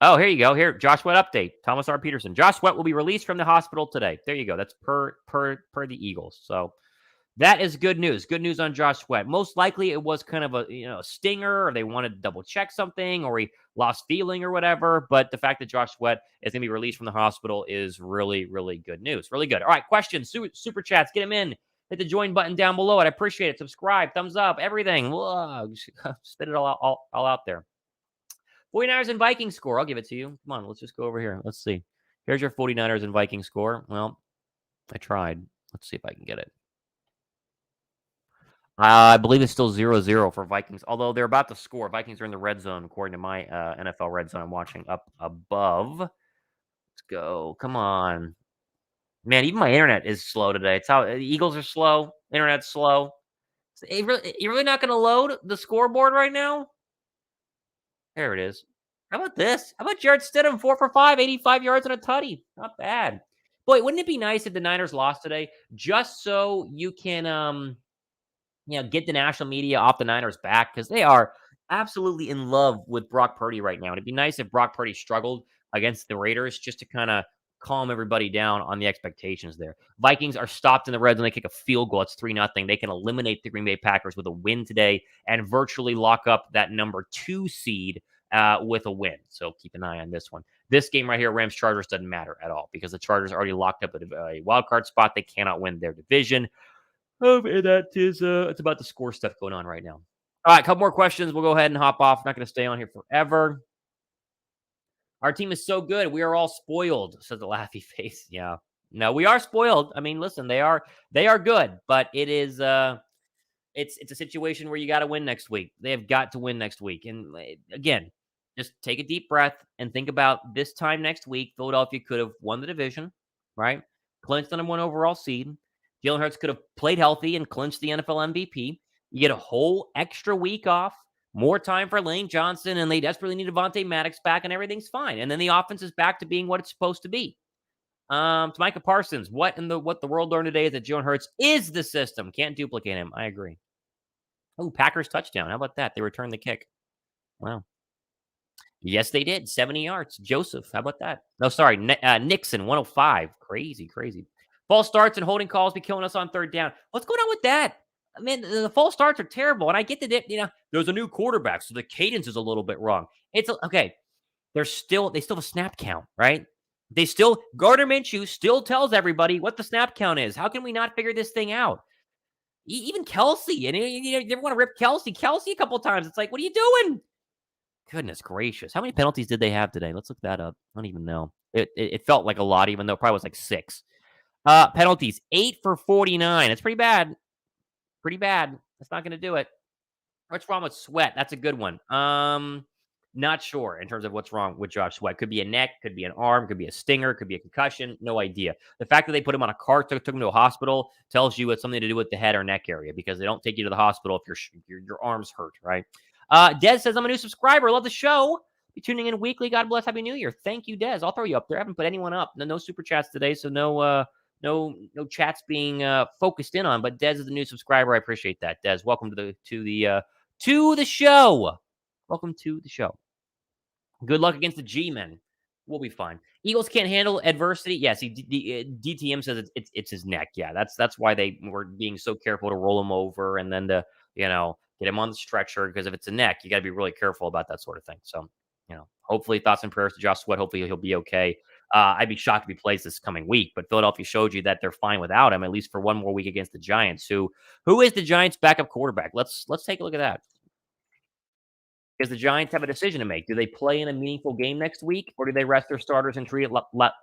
Oh, here you go. Here, Josh Sweat update. Thomas R. Peterson. Josh Sweat will be released from the hospital today. There you go. That's per the Eagles. So that is good news. Good news on Josh Sweat. Most likely it was kind of a stinger, or they wanted to double check something, or he lost feeling or whatever. But the fact that Josh Sweat is going to be released from the hospital is really, really good news. Really good. All right, questions, super chats, get them in. Hit the join button down below. I'd appreciate it. Subscribe, thumbs up, everything. Whoa, spit it all out there. 49ers and Vikings score. I'll give it to you. Come on, let's just go over here. Let's see. Here's your 49ers and Vikings score. Well, I tried. Let's see if I can get it. I believe it's still 0-0 for Vikings, although they're about to score. Vikings are in the red zone, according to my NFL red zone I'm watching up above. Let's go. Come on. Man, even my internet is slow today. It's how the Eagles are slow. Internet's slow. You're really not going to load the scoreboard right now? There it is. How about this? How about Jared Stidham, 4 for 5, 85 yards and a tutty? Not bad. Boy, wouldn't it be nice if the Niners lost today, just so you can get the national media off the Niners' back, because they are absolutely in love with Brock Purdy right now. And it'd be nice if Brock Purdy struggled against the Raiders, just to kind of calm everybody down on the expectations there. Vikings are stopped in the red zone. They kick a field goal. It's 3-0. They can eliminate the Green Bay Packers with a win today and virtually lock up that number 2 seed with a win. So keep an eye on this one. This game right here, Rams-Chargers, doesn't matter at all because the Chargers are already locked up at a wild card spot. They cannot win their division. And that is it's about the score stuff going on right now. All right, couple more questions. We'll go ahead and hop off. I'm not going to stay on here forever. Our team is so good. We are all spoiled, says the laughy face. Yeah. No, we are spoiled. I mean, listen, they are good, but it is it's a situation where you got to win next week. They have got to win next week. And again, just take a deep breath and think about this time next week. Philadelphia could have won the division, right? Clinched the number 1 overall seed. Jalen Hurts could have played healthy and clinched the NFL MVP. You get a whole extra week off, more time for Lane Johnson, and they desperately need Devontae Maddox back, and everything's fine. And then the offense is back to being what it's supposed to be. To Micah Parsons, what the world learned today is that Jalen Hurts is the system. Can't duplicate him. I agree. Oh, Packers touchdown. How about that? They returned the kick. Wow. Yes, they did. 70 yards. Joseph, how about that? No, sorry. Nixon, 105. Crazy, crazy. False starts and holding calls be killing us on third down. What's going on with that? I mean, the false starts are terrible. And I get that, there's a new quarterback, so the cadence is a little bit wrong. Okay. They still have a snap count, right? Gardner Minshew still tells everybody what the snap count is. How can we not figure this thing out? Even Kelsey, and you never want to rip Kelsey a couple of times. It's like, what are you doing? Goodness gracious. How many penalties did they have today? Let's look that up. I don't even know. It felt like a lot, even though it probably was like 6. Penalties, 8 for 49. It's pretty bad. Pretty bad. That's not going to do it. What's wrong with Sweat? That's a good one. Not sure in terms of what's wrong with Josh Sweat. Could be a neck, could be an arm, could be a stinger, could be a concussion. No idea. The fact that they put him on a cart, took him to a hospital, tells you it's something to do with the head or neck area, because they don't take you to the hospital if your arm's hurt, right? Des says, I'm a new subscriber. Love the show. Be tuning in weekly. God bless. Happy New Year. Thank you, Des. I'll throw you up there. I haven't put anyone up. No super chats today, so no chats being focused in on. But Des is a new subscriber. I appreciate that, Des. Welcome to the show. Welcome to the show. Good luck against the G-men. We'll be fine. Eagles can't handle adversity. Yes, DTM says it's his neck. Yeah, that's why they were being so careful to roll him over and then to get him on the stretcher, because if it's a neck, you got to be really careful about that sort of thing. So hopefully thoughts and prayers to Josh Sweat. Hopefully he'll be okay. I'd be shocked if he plays this coming week, but Philadelphia showed you that they're fine without him, at least for one more week against the Giants. Who is the Giants' backup quarterback? Let's take a look at that. Because the Giants have a decision to make. Do they play in a meaningful game next week, or do they rest their starters and treat it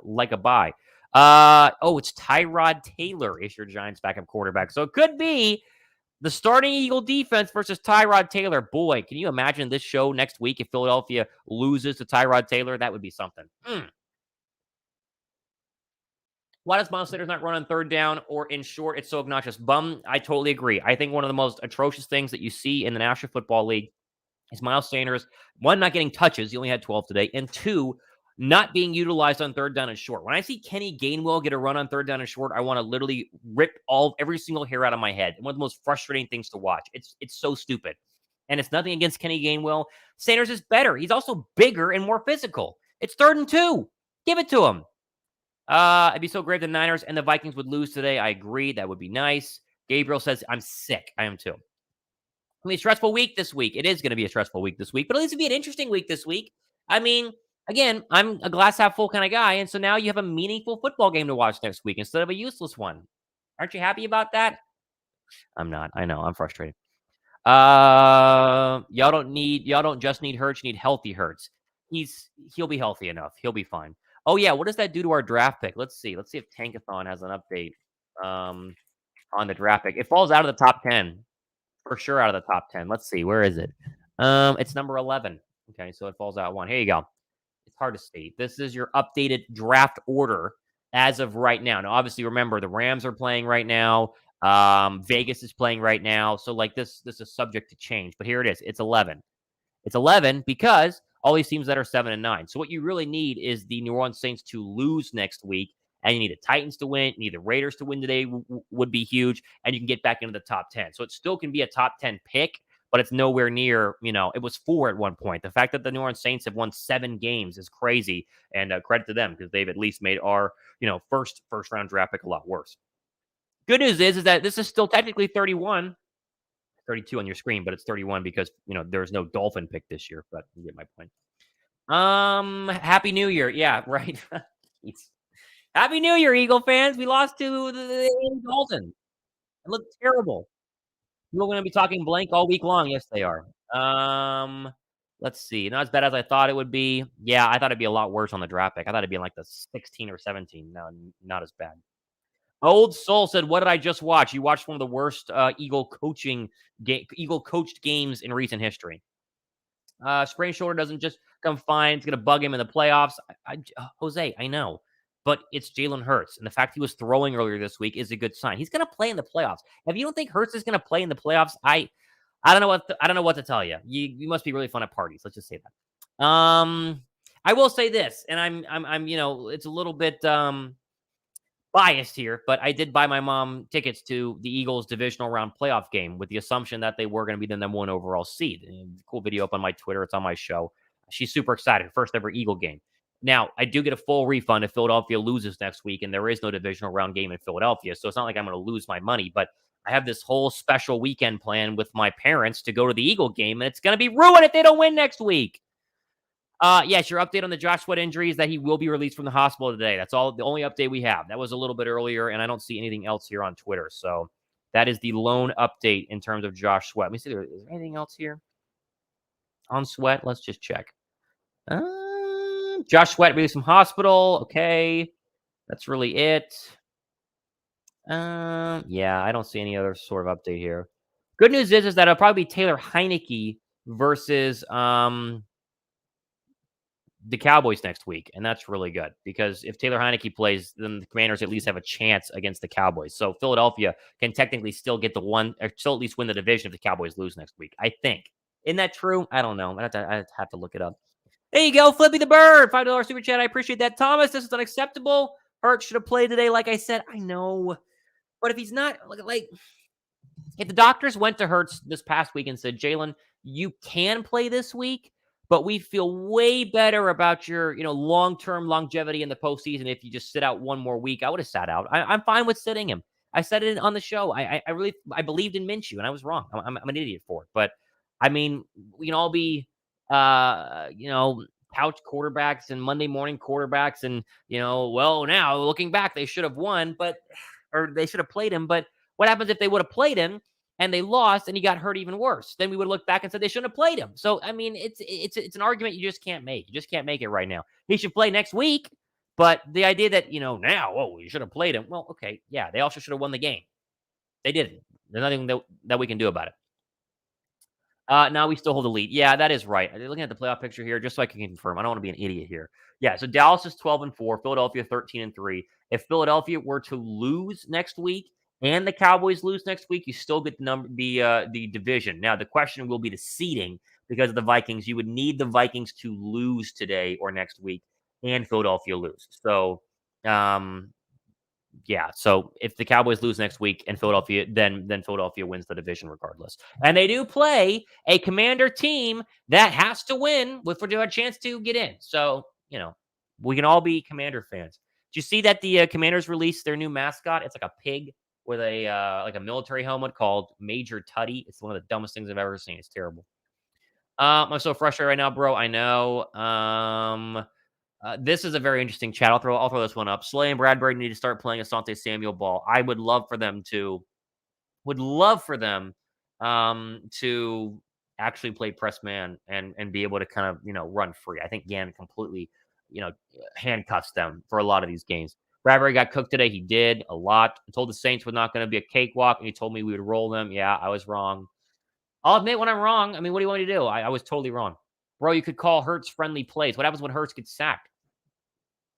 like a bye? It's Tyrod Taylor is your Giants' backup quarterback. So it could be the starting Eagle defense versus Tyrod Taylor. Boy, can you imagine this show next week if Philadelphia loses to Tyrod Taylor? That would be something. Why does Miles Sanders not run on third down or in short? It's so obnoxious. I totally agree. I think one of the most atrocious things that you see in the National Football League is Miles Sanders, one, not getting touches. He only had 12 today. And two, not being utilized on third down and short. When I see Kenny Gainwell get a run on third down and short, I want to literally rip every single hair out of my head. One of the most frustrating things to watch. It's so stupid. And it's nothing against Kenny Gainwell. Sanders is better. He's also bigger and more physical. It's 3rd and 2. Give it to him. It'd be so great if the Niners and the Vikings would lose today. I agree. That would be nice. Gabriel says, I'm sick. I am too. It'll be a stressful week this week. It is going to be a stressful week this week, but at least it'll be an interesting week this week. I mean, again, I'm a glass half full kind of guy, and so now you have a meaningful football game to watch next week instead of a useless one. Aren't you happy about that? I'm not. I know. I'm frustrated. Y'all don't just need Hurts, you need healthy Hurts. He'll be healthy enough. He'll be fine. Oh yeah, what does that do to our draft pick? Let's see. Let's see if Tankathon has an update on the draft pick. It falls out of the top 10. For sure out of the top 10. Let's see. Where is it? It's number 11. Okay, so it falls out one. Here you go. It's hard to see. This is your updated draft order as of right now. Now, obviously, remember the Rams are playing right now. Vegas is playing right now. So, like this is subject to change. But here it is. It's 11. It's 11 because all these teams that are 7 and 9. So what you really need is the New Orleans Saints to lose next week, and you need the Titans to win. You need the Raiders to win today would be huge, and you can get back into the top 10. So it still can be a top 10 pick, but it's nowhere near, it was 4 at one point. The fact that the New Orleans Saints have won 7 games is crazy, and credit to them because they've at least made our, first round draft pick a lot worse. Good news is that this is still technically 31. 32 on your screen, but it's 31 because, there's no Dolphin pick this year, but you get my point. Happy New Year. Yeah, right. Happy New Year, Eagle fans. We lost to the Dolphins. It looked terrible. People are going to be talking blank all week long. Yes, they are. Let's see. Not as bad as I thought it would be. Yeah, I thought it'd be a lot worse on the draft pick. I thought it'd be in like the 16 or 17. No, not as bad. Old Soul said, "What did I just watch? You watched one of the worst Eagle coached games in recent history. Sprained shoulder doesn't just come fine. It's going to bug him in the playoffs. Jose, I know, but it's Jalen Hurts, and the fact he was throwing earlier this week is a good sign. He's going to play in the playoffs. If you don't think Hurts is going to play in the playoffs, I don't know what to tell you. You must be really fun at parties. Let's just say that. I will say this, and I'm it's a little bit biased here, but I did buy my mom tickets to the Eagles divisional round playoff game with the assumption that they were going to be the number 1 overall seed. And cool video up on my Twitter. It's on my show. She's super excited. First ever Eagle game. Now, I do get a full refund if Philadelphia loses next week, and there is no divisional round game in Philadelphia. So it's not like I'm going to lose my money, but I have this whole special weekend plan with my parents to go to the Eagle game, and it's going to be ruined if they don't win next week. Yes, your update on the Josh Sweat injury is that he will be released from the hospital today. That's all the only update we have. That was a little bit earlier, and I don't see anything else here on Twitter. So that is the lone update in terms of Josh Sweat. Let me see. Is there anything else here on Sweat? Let's just check. Josh Sweat released from hospital. Okay. That's really it. Yeah, I don't see any other sort of update here. Good news is that it'll probably be Taylor Heineke versus the Cowboys next week, and that's really good because if Taylor Heineke plays, then the Commanders at least have a chance against the Cowboys. So Philadelphia can technically still get or still at least win the division if the Cowboys lose next week, I think. Isn't that true? I don't know. I'd have to look it up. There you go, Flippy the Bird, $5 super chat. I appreciate that. Thomas, this is unacceptable. Hurts should have played today, like I said. I know. But if he's not, if the doctors went to Hurts this past week and said, Jalen, you can play this week, but we feel way better about your, long-term longevity in the postseason if you just sit out one more week, I would have sat out. I'm fine with sitting him. I said it on the show. I believed in Minshew, and I was wrong. I'm an idiot for it. But, I mean, we can all be, couch quarterbacks and Monday morning quarterbacks. And, well, now looking back, they should have won, or they should have played him. But what happens if they would have played him and they lost and he got hurt even worse? Then we would look back and said they shouldn't have played him. So, I mean, it's an argument you just can't make. You just can't make it right now. He should play next week. But the idea that, now, you should have played him. Well, okay. Yeah. They also should have won the game. They didn't. There's nothing that we can do about it. Now we still hold the lead. Yeah, that is right. Looking at the playoff picture here, just so I can confirm. I don't want to be an idiot here. Yeah, so Dallas is 12-4, Philadelphia 13-3. If Philadelphia were to lose next week and the Cowboys lose next week, you still get the division. Now the question will be the seeding because of the Vikings. You would need the Vikings to lose today or next week, and Philadelphia lose. So, yeah. So if the Cowboys lose next week and Philadelphia, then Philadelphia wins the division regardless. And they do play a Commander team that has to win for a chance to get in. So, we can all be Commander fans. Did you see that the Commanders released their new mascot? It's like a pig with a military helmet called Major Tutty. It's one of the dumbest things I've ever seen. It's terrible. I'm so frustrated right now, bro. I know. This is a very interesting chat. I'll throw this one up. Slay and Bradbury need to start playing Asante Samuel ball. I would love for them to to actually play press man and be able to kind of run free. I think Gannon completely handcuffs them for a lot of these games. Bradbury got cooked today. He did a lot. I told the Saints was not going to be a cakewalk, and he told me we would roll them. Yeah, I was wrong. I'll admit when I'm wrong. I mean, what do you want me to do? I was totally wrong. Bro, you could call Hurts friendly plays. What happens when Hurts gets sacked?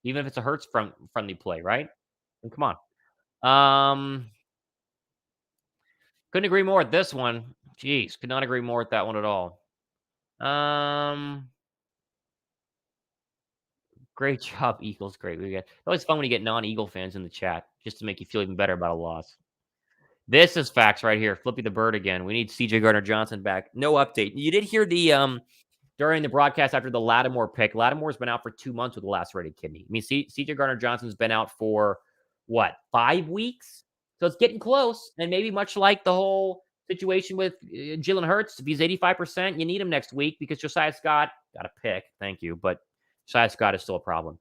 Even if it's a Hurts friendly play, right? And come on. Couldn't agree more with this one. Jeez, could not agree more with that one at all. Great job, Eagles. Great. It's always fun when you get non-Eagle fans in the chat, just to make you feel even better about a loss. This is facts right here. Flippy the Bird again. We need CJ Gardner-Johnson back. No update. You did hear the during the broadcast after the Lattimore pick. Lattimore's been out for 2 months with a lacerated kidney. I mean, CJ Gardner-Johnson's been out for, 5 weeks? So it's getting close. And maybe much like the whole situation with Jalen Hurts, if he's 85%, you need him next week because Josiah Scott got a pick. Thank you. But Josiah Scott is still a problem.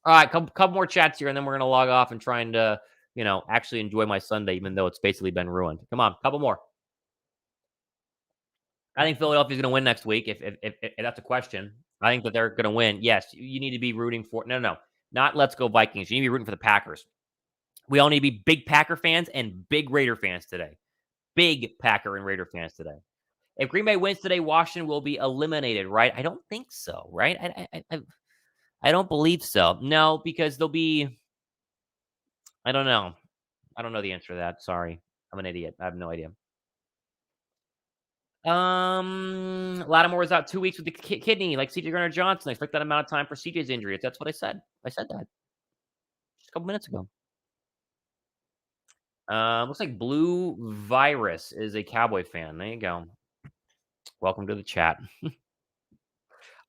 All right, couple more chats here, and then we're going to log off and trying to, actually enjoy my Sunday, even though it's basically been ruined. Come on, couple more. I think Philadelphia's going to win next week. If that's a question, I think that they're going to win. Yes, you need to be rooting for. No, not let's go Vikings. You need to be rooting for the Packers. We all need to be big Packer fans and big Raider fans today. Big Packer and Raider fans today. If Green Bay wins today, Washington will be eliminated, right? I don't think so, right? I don't believe so. No, because they'll be. I don't know. I don't know the answer to that. Sorry, I'm an idiot. I have no idea. Lattimore is out 2 weeks with the kidney, like CJ Gardner-Johnson. I expect that amount of time for CJ's injury. That's what I said. I said that just a couple minutes ago. Looks like Blue Virus is a Cowboy fan. There you go. Welcome to the chat.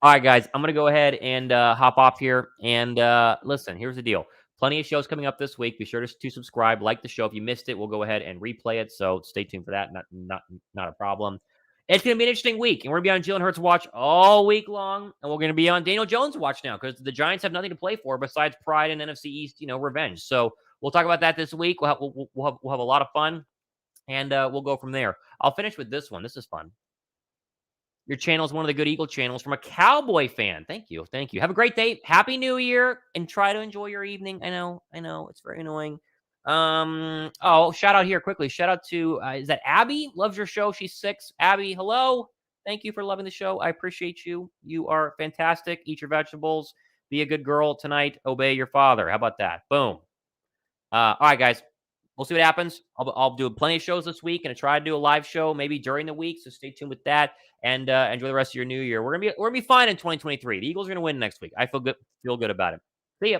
All right, guys, I'm going to go ahead and hop off here. And listen, here's the deal. Plenty of shows coming up this week. Be sure to subscribe, like the show. If you missed it, we'll go ahead and replay it. So stay tuned for that. Not a problem. It's going to be an interesting week. And we're going to be on Jalen Hurts watch all week long. And we're going to be on Daniel Jones watch now because the Giants have nothing to play for besides pride and NFC East, revenge. So we'll talk about that this week. We'll have a lot of fun. And we'll go from there. I'll finish with this one. This is fun. Your channel is one of the good Eagle channels from a Cowboy fan. Thank you. Thank you. Have a great day. Happy New Year. And try to enjoy your evening. I know. It's very annoying. Shout out here quickly. Shout out to, is that Abby? Loves your show. She's 6. Abby, hello. Thank you for loving the show. I appreciate you. You are fantastic. Eat your vegetables. Be a good girl tonight. Obey your father. How about that? Boom. All right, guys. We'll see what happens. I'll do plenty of shows this week and try to do a live show maybe during the week. So stay tuned with that and enjoy the rest of your new year. We're gonna be fine in 2023. The Eagles are gonna win next week. I feel good about it. See ya.